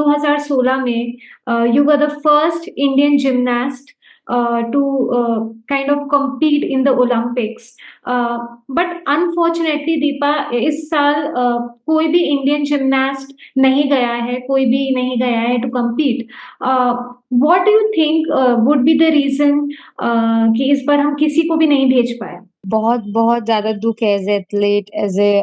2016 में you were the first Indian gymnast to kind of compete in the Olympics. But unfortunately, Deepa, इस साल कोई भी इंडियन जिमनास्ट नहीं गया है, कोई भी नहीं गया है to compete. What do you think would be the reason कि इस बार हम किसी को भी नहीं भेज पाए? बहुत बहुत ज्यादा दुख है as a athlete, as a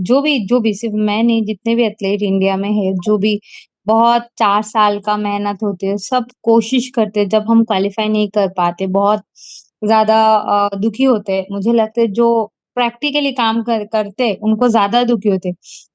जो भी सिर्फ मैं नहीं, जितने भी एथलीट इंडिया में है, जो भी बहुत 4 साल का मेहनत होते है, सब कोशिश करते हैं, जब हम क्वालिफाई नहीं कर पाते बहुत ज्यादा दुखी होते हैं। मुझे लगता है जो प्रैक्टिकली काम करते उनको ज्यादा दुखी होते।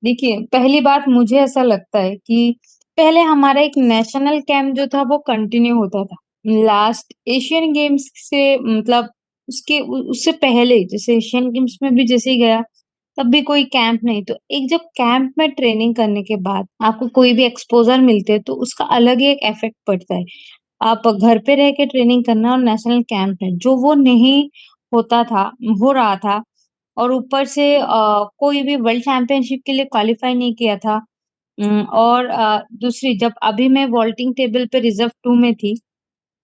देखिए, पहली बात मुझे ऐसा लगता है कि पहले हमारा एक नेशनल कैंप जो था वो कंटिन्यू होता था। लास्ट एशियन गेम्स से मतलब उससे पहले जैसे एशियन गेम्स में भी जैसे ही गया, तब भी कोई कैंप नहीं। तो एक जब कैंप में ट्रेनिंग करने के बाद आपको कोई भी एक्सपोज़र मिलते हैं, तो उसका अलग ही एक इफ़ेक्ट पड़ता है। आप घर पे रह के ट्रेनिंग करना और नेशनल कैंप में, जो वो नहीं होता था हो रहा था, और ऊपर से कोई भी वर्ल्ड चैंपियनशिप के लिए क्वालीफाई नहीं किया था। और दूसरी, जब अभी मैं वॉल्टिंग टेबल पे रिज़र्व 2 में थी,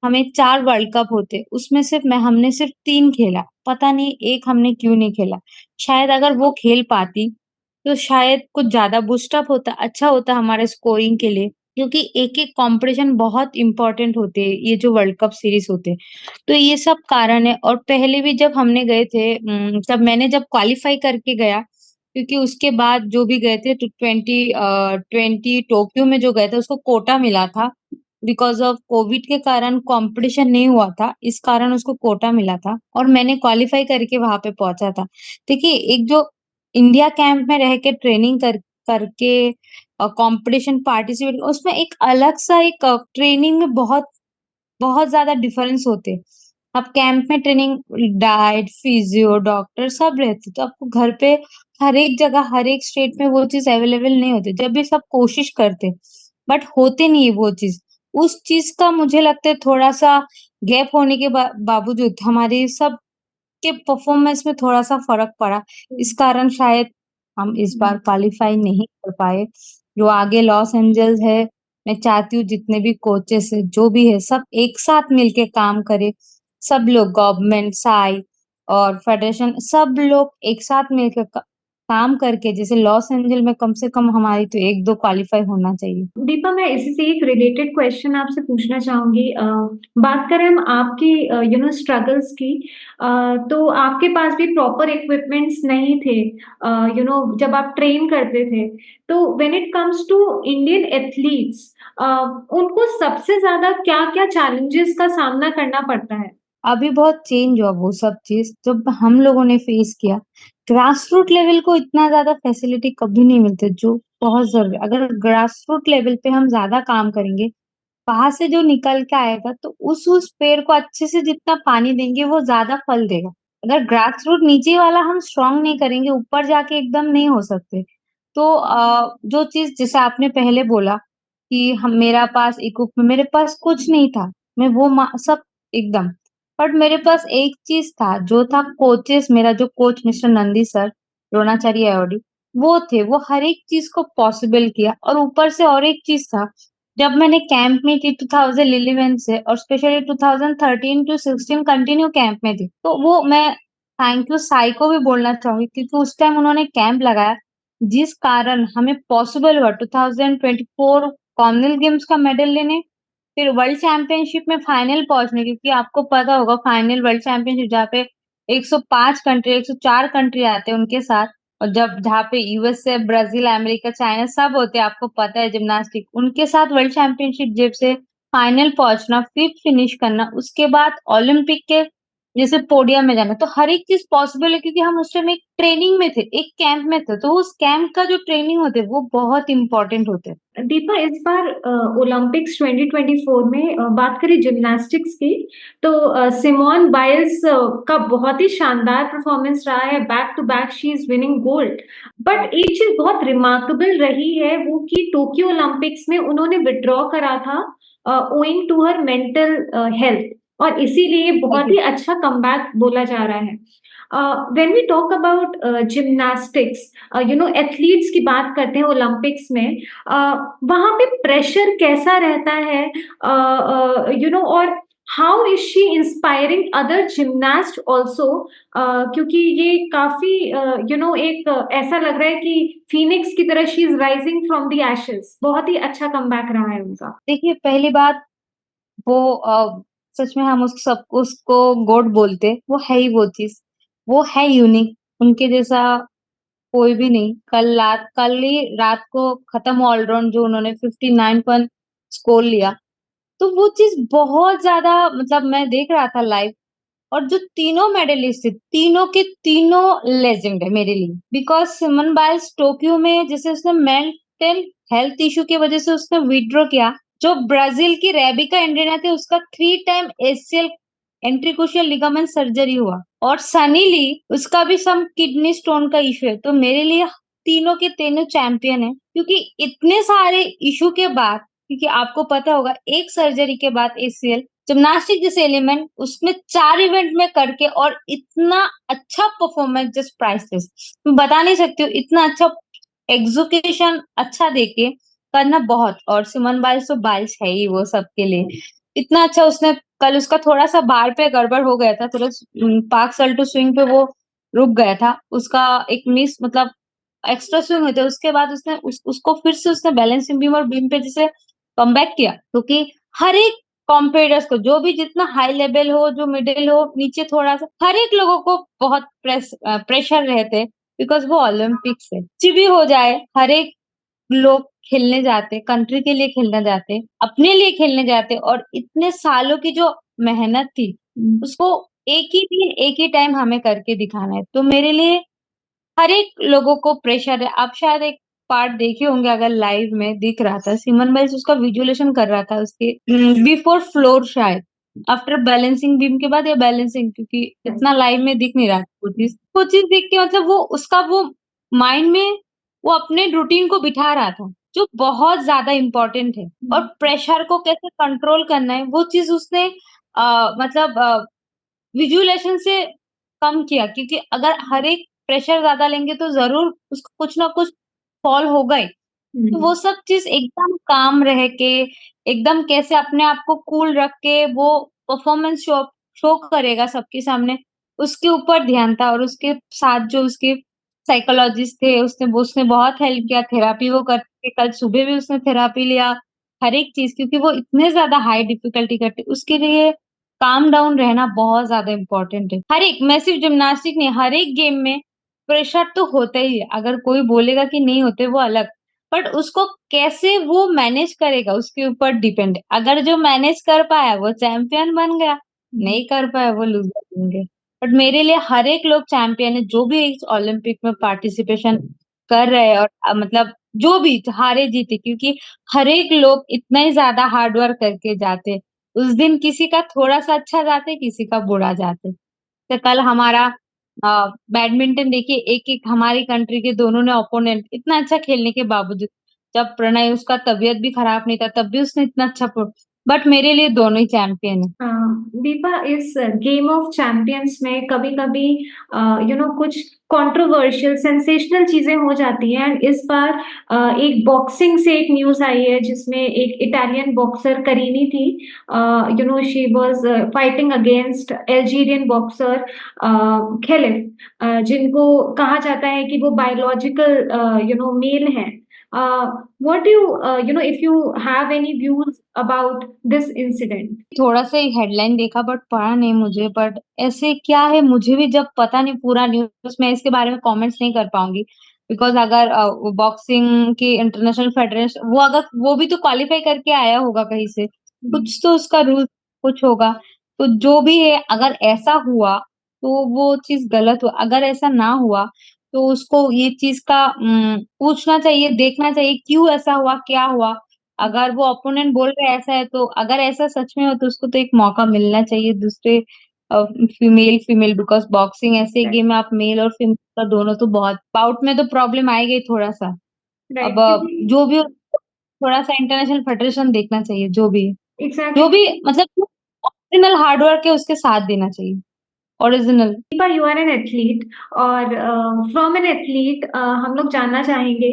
हमें 4 वर्ल्ड कप होते, उसमें हमने सिर्फ 3 खेला। पता नहीं 1 हमने क्यों नहीं खेला? शायद अगर वो खेल पाती, तो शायद कुछ ज़्यादा बूस्ट अप होता, अच्छा होता हमारे स्कोरिंग के लिए, क्योंकि एक-एक कॉम्पिटिशन बहुत इम्पोर्टेंट होते हैं, ये जो वर्ल्ड कप सीरीज़ होते हैं। तो ये सब कारण है। और पहले भी जब हमने गए थे, तब मैंने जब क्वालीफाई करके गया, क्योंकि उसके बाद जो भी गए थे, 20 टोक्यो में जो गए थे, उसको कोटा मिला था। बिकॉज़ ऑफ कोविड के कारण कॉम्पिटिशन नहीं हुआ था, इस कारण उसको कोटा मिला था और मैंने क्वालीफाई करके वहाँ पे पहुँचा था। देखिए, एक जो इंडिया कैंप में रह के ट्रेनिंग करके कॉम्पिटिशन पार्टिसिपेट, उसमें एक अलग-सा एक ट्रेनिंग में बहुत बहुत ज़्यादा डिफरेंस होते हैं। आप कैंप में ट्रेनिंग, डाइट, फिजियो, डॉक्टर सब रहते, तो आपको घर पे हर एक जगह, हर एक स्टेट में वो चीज़ अवेलेबल नहीं होती। जब भी सब कोशिश करते, बट होते नहीं है वो चीज़। उस चीज़ का मुझे लगता है थोड़ा-सा गैप होने के बावजूद हमारी सब के परफॉर्मेंस में थोड़ा-सा फ़र्क पड़ा। इस कारण शायद हम इस बार क्वालीफाई नहीं कर पाए। जो आगे लॉस एंजेल्स है, मैं चाहती हूँ जितने भी कोचेस हैं, जो भी है, सब एक साथ मिलके काम करें। सब लोग, गवर्नमेंट, साइ और फेडरेशन, सब लोग एक साथ मिलके काम करके, जैसे लॉस एंजेल में कम से कम हमारी तो 1-2 क्वालीफाई होना चाहिए। दीपा, मैं इसी से एक रिलेटेड क्वेश्चन आपसे पूछना चाहूँगी। बात करें हम आपकी स्ट्रगल्स की, तो आपके पास भी प्रॉपर इक्विपमेंट्स नहीं थे, जब आप ट्रेन करते थे। तो when it comes to Indian athletes, उनको सबसे ज़्यादा क्या-क्या चैलेंजेस का सामना करना पड़ता है? अभी बहुत चेंज हुआ वो सब चीज़, जब हम लोगों ने फेस किया। ग्रास रूट लेवल को इतना ज़्यादा फैसिलिटी कभी नहीं मिलते, जो बहुत ज़रूरी है। अगर ग्रास रूट लेवल पे हम ज़्यादा काम करेंगे, वहाँ से जो निकल के आएगा, तो उस पेड़ को अच्छे से जितना पानी देंगे, वो ज़्यादा फल देगा। अगर ग्रास रूट नीचे वाला हम स्ट्रॉन्ग नहीं करेंगे, ऊपर जाके एकदम नहीं हो सकते। तो जो चीज़ जैसे आपने पहले बोला कि हम मेरा पास मेरे पास कुछ नहीं था। मैं वो सब एकदम, बट मेरे पास एक चीज़ था, जो था कोचेस, मेरा जो coach mister Nandi sir, Dronacharya awardee, वो थे। वो हर एक चीज़ को पॉसिबल किया, और ऊपर से और एक चीज़ था, जब मैंने कैंप में थी 2011 से, और स्पेशली 2013 टू 16 कंटिन्यू कैंप में थी। तो वो मैं थैंक यू साई को भी बोलना चाहूँगी, क्योंकि उस टाइम उन्होंने कैंप लगाया, जिस कारण हमें पॉसिबल हुआ 2024 कॉमनवेल्थ गेम्स का मेडल लेने, फिर वर्ल्ड चैंपियनशिप में फाइनल पहुंचने। क्योंकि आपको पता होगा, फाइनल वर्ल्ड चैंपियनशिप जहाँ पे 105 कंट्री, 104 कंट्री आते हैं उनके साथ, और जब जहाँ पे यूएसए, ब्राजील, अमेरिका, चाइना सब होते हैं, आपको पता है जिम्नास्टिक, उनके साथ वर्ल्ड चैंपियनशिप जब से फाइनल पहुंचना, फिफ्थ फिनिश करना, उसके बाद ओलंपिक के जैसे पोडियम में जाना, तो हर एक चीज पॉसिबल है, क्योंकि हम उस टाइम एक ट्रेनिंग में थे, एक कैंप में थे। तो उस कैंप का जो ट्रेनिंग होते वो बहुत इंपॉर्टेंट होते हैं। दीपा, इस बार ओलंपिक्स 2024 में बात करें जिम्नास्टिक्स की, तो सिमोन बाइल्स का बहुत ही शानदार परफॉर्मेंस रहा है। Back to back she is winning gold. But एक चीज बहुत रिमार्केबल रही है, वो कि टोक्यो ओलंपिक्स में उन्होंने विड्रॉ करा था owing to her mental health. और इसीलिए बहुत एग्री। ही अच्छा कमबैक बोला जा रहा है। When we talk about gymnastics, athletes की बात करते हैं ओलंपिक्स में, वहाँ पे प्रेशर कैसा रहता है, और how is she inspiring other gymnast also, क्योंकि ये काफी एक ऐसा लग रहा है कि फीनिक्स की तरह she is rising from the ashes. बहुत ही अच्छा कमबैक रहा है उनका। देखिए पहली बात, वो सच में हम उसको गॉड बोलते, वो है ही वो चीज़, वो है यूनिक, उनके जैसा कोई भी नहीं। कल ही रात को खत्म हुआ ऑलराउंड जो उन्होंने 59 पॉइंट स्कोर लिया, तो वो चीज़ बहुत ज़्यादा, मतलब मैं देख रहा था लाइव, और जो तीनों मेडलिस्ट थे, तीनों के तीनों लेजेंड है मेरे लिए। बिकॉज़ सिमोन बाइल्स टोक्यो में जैसे उसने मेंटल हेल्थ इश्यू की वजह से उसने विथड्रॉ किया, जो ब्राज़ील की रेबिका एंड्रीना थी उसका 3 टाइम एसीएल एंट्रीक्रूशियल लिगामेंट सर्जरी हुआ, और सनी ली उसका भी सम किडनी स्टोन का इश्यू है। तो मेरे लिए तीनों के तीनों चैंपियन है, क्योंकि इतने सारे इश्यू के बाद, क्योंकि आपको पता होगा एक सर्जरी के बाद एसीएल, जिम्नास्टिक जैसे एलिमेंट उसने 4 इवेंट में करके और इतना अच्छा परफॉर्मेंस, जस्ट प्राइसलेस। मैं बता नहीं सकती हूँ, इतना अच्छा एग्जीक्यूशन अच्छा देके करना बहुत, और सिमोन बाइल्स तो बाइल्स है ही वो सबके लिए। इतना अच्छा उसने, कल उसका थोड़ा-सा बार पे गड़बड़ हो गया था, थोड़ा पार्क सल्टो स्विंग पे वो रुक गया था। उसका एक मिस, मतलब एक्स्ट्रा स्विंग हुए थे, उसके बाद उसने उसको फिर से उसने बैलेंसिंग बीम और बीम पे जैसे कमबैक किया, क्योंकि हर एक कॉम्पिटिटर्स को, जो भी जितना हाई लेवल हो, जो मिडिल हो, नीचे थोड़ा-सा, हर एक लोगों को बहुत प्रेशर रहते, बिकॉज़ वो ओलंपिक्स है। कुछ भी हो जाए, हर एक लोग खेलने जाते, कंट्री के लिए खेलने जाते, अपने लिए खेलने जाते, और इतने सालों की जो मेहनत थी, उसको एक ही दिन, एक ही टाइम हमें करके दिखाना है। तो मेरे लिए हर एक लोगों को प्रेशर है। आप शायद एक पार्ट देखे होंगे, अगर लाइव में दिख रहा था, सिमन बाइल्स उसका विजुअलाइज़ेशन कर रहा था उसके बिफोर फ्लोर शायद, आफ्टर बैलेंसिंग बीम के बाद, या बैलेंसिंग, क्योंकि इतना लाइव में दिख नहीं रहा था वो चीज़। वो चीज़ देख के मतलब वो उसका वो माइंड में वो अपने रूटीन को बिठा रहा था, जो बहुत ज़्यादा इम्पोर्टेंट है, और प्रेशर को कैसे कंट्रोल करना है, वो चीज़ उसने मतलब विजुअलाइज़ेशन से कम किया, क्योंकि अगर हर एक प्रेशर ज़्यादा लेंगे तो ज़रूर उसको कुछ ना कुछ फॉल होगा ही। तो वो सब चीज़ एकदम काम रह के, एकदम कैसे अपने आप को कूल रख के वो परफॉर्मेंस शो शो करेगा सबके सामने, उसके ऊपर ध्यान था। और उसके साथ जो उसके साइकोलॉजिस्ट थे, उसने बहुत हेल्प किया, थेरेपी वो करते, कल सुबह भी उसने थेरेपी लिया, हर एक चीज़, क्योंकि वो इतने ज़्यादा हाई डिफिकल्टी करते, उसके लिए काम डाउन रहना बहुत ज़्यादा इम्पोर्टेंट है। हर एक, मैं सिर्फ जिम्नास्टिक नहीं, हर एक गेम में प्रेशर तो होता ही है, अगर कोई बोलेगा कि नहीं होते वो अलग, बट उसको कैसे वो मैनेज करेगा उसके ऊपर डिपेंड है। अगर जो मैनेज कर पाया वो चैंपियन बन गया, नहीं कर पाया वो लूज़र बन गए। बट मेरे लिए हर एक लोग चैंपियन है, जो भी इस ओलंपिक में पार्टिसिपेशन कर रहे हैं, और मतलब जो भी हारे-जीते, क्योंकि हर एक लोग इतना ही ज़्यादा हार्ड वर्क करके जाते। उस दिन किसी का थोड़ा-सा अच्छा जाते, किसी का बुरा जाते। तो कल हमारा बैडमिंटन देखिए, एक-एक हमारी कंट्री के दोनों ने ओपोनेंट इतना अच्छा खेलने के बावजूद, जब प्रणय उसका तबीयत भी खराब नहीं था, तब भी उसने इतना अच्छा बट मेरे लिए दोनों ही चैंपियन है। दीपा, इस गेम ऑफ चैंपियंस में कभी-कभी कुछ कंट्रोवर्शियल सेंसेशनल चीजें हो जाती हैं, एंड इस बार एक बॉक्सिंग से एक न्यूज आई है जिसमें एक इटालियन बॉक्सर करीनी थी, she was fighting against Algerian boxer Khelif, जिनको कहा जाता है कि वो बायोलॉजिकल मेल हैं। What do you, if you have any views about this incident? थोड़ा-सा एक हेडलाइन देखा, बट पढ़ा नहीं मुझे, बट ऐसे क्या है मुझे भी जब पता नहीं पूरा न्यूज़, मैं इसके बारे में कमेंट्स नहीं कर पाऊँगी। बिकॉज़ अगर बॉक्सिंग की इंटरनेशनल फेडरेशन, वो अगर वो भी तो क्वालीफाई करके आया होगा कहीं से, कुछ तो उसका रूल कुछ होगा। तो जो भी है, अगर ऐसा हुआ तो वो चीज़ गलत हुआ, अगर ऐसा ना हुआ तो उसको ये चीज़ का पूछना चाहिए, देखना चाहिए क्यों ऐसा हुआ, क्या हुआ? अगर वो ओपोनेंट बोल रहे हैं ऐसा है, तो अगर ऐसा सच में हो तो उसको तो एक मौका मिलना चाहिए दूसरे फीमेल, बिकॉज़ बॉक्सिंग ऐसे Right. गेम है, आप मेल और फीमेल का दोनों, तो बहुत बाउट में तो प्रॉब्लम आएगा ही थोड़ा-सा। अब Right. क्योंकि जो भी हो, थोड़ा-सा इंटरनेशनल फेडरेशन देखना चाहिए, जो भी है। जो एग्जैक्टली भी मतलब ओरिजिनल हार्ड वर्क है उसके साथ देना चाहिए, original. Deepa, you are an athlete और फ्रॉम एन एथलीट हम लोग जानना चाहेंगे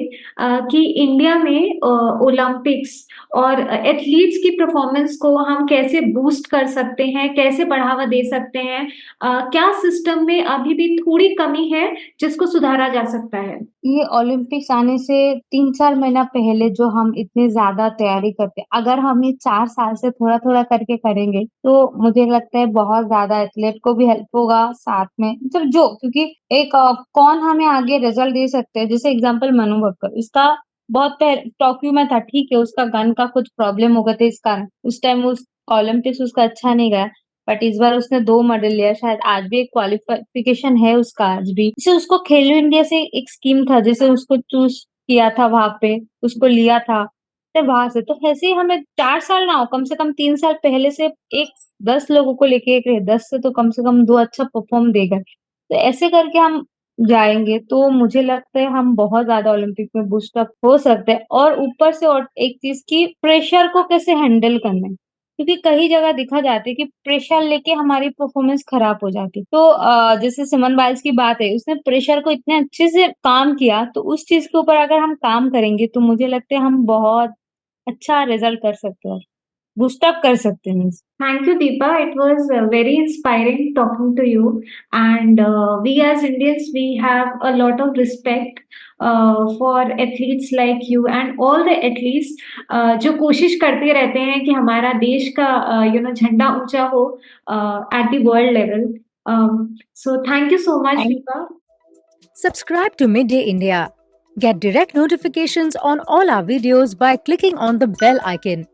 कि इंडिया में ओलंपिक्स और एथलीट्स की परफॉर्मेंस को हम कैसे बूस्ट कर सकते हैं, कैसे बढ़ावा दे सकते हैं, क्या सिस्टम में अभी भी थोड़ी कमी है जिसको सुधारा जा सकता है? ये ओलंपिक्स आने से 3-4 महीना पहले जो हम इतनी ज़्यादा तैयारी करते, अगर हम ये 4 साल से थोड़ा-थोड़ा करके करेंगे, तो मुझे लगता है बहुत ज़्यादा एथलीट को भी हेल्प होगा, साथ में मतलब जो क्योंकि एक कौन हमें आगे रिज़ल्ट दे सकते हैं, जैसे एग्ज़ाम्पल मनु बकर, इसका बहुत टोक्यो में था, ठीक है, उसका गन का कुछ प्रॉब्लम हो गए थे इस कारण, उस टाइम उस ओलंपिक्स उसका अच्छा नहीं गया। बट इस बार उसने 2 मेडल लिया, शायद आज भी एक क्वालिफिकेशन है उसका आज भी। जैसे उसको खेलो इंडिया से एक स्कीम था, जैसे उसको चूज़ किया था वहाँ पे, उसको लिया था, तो वहाँ से। तो ऐसे ही हमें 4 साल ना हो, कम से कम 3 साल पहले से एक 10 लोगों को लेके एक 10 से तो कम से कम 2 अच्छा परफ़ॉर्म देगा। तो ऐसे करके हम जाएँगे, तो मुझे लगता है हम बहुत ज़्यादा ओलंपिक में बूस्ट अप हो सकते हैं और ऊपर से और एक चीज़ कि प्रेशर को कैसे हैंडल करना है। क्योंकि कई जगह देखा जाता है कि प्रेशर लेके हमारी परफॉर्मेंस खराब हो जाती है। तो जैसे सिमोन बाइल्स की बात है, उसने प्रेशर को इतने अच्छे से काम किया, तो उस चीज़ के ऊपर अगर हम काम करेंगे, तो मुझे लगता है हम बहुत अच्छा रिज़ल्ट कर सकते हैं, बूस्ट अप कर सकते हैं। Thank you, Deepa. It was very inspiring talking to you. And we as Indians, we have a lot of respect for athletes like you and all the athletes जो कोशिश करते रहते हैं कि हमारा देश का झंडा ऊंचा हो at the world level. So thank you so much, thank Deepa. Subscribe to Midday India. Get direct notifications on all our videos by clicking on the bell icon.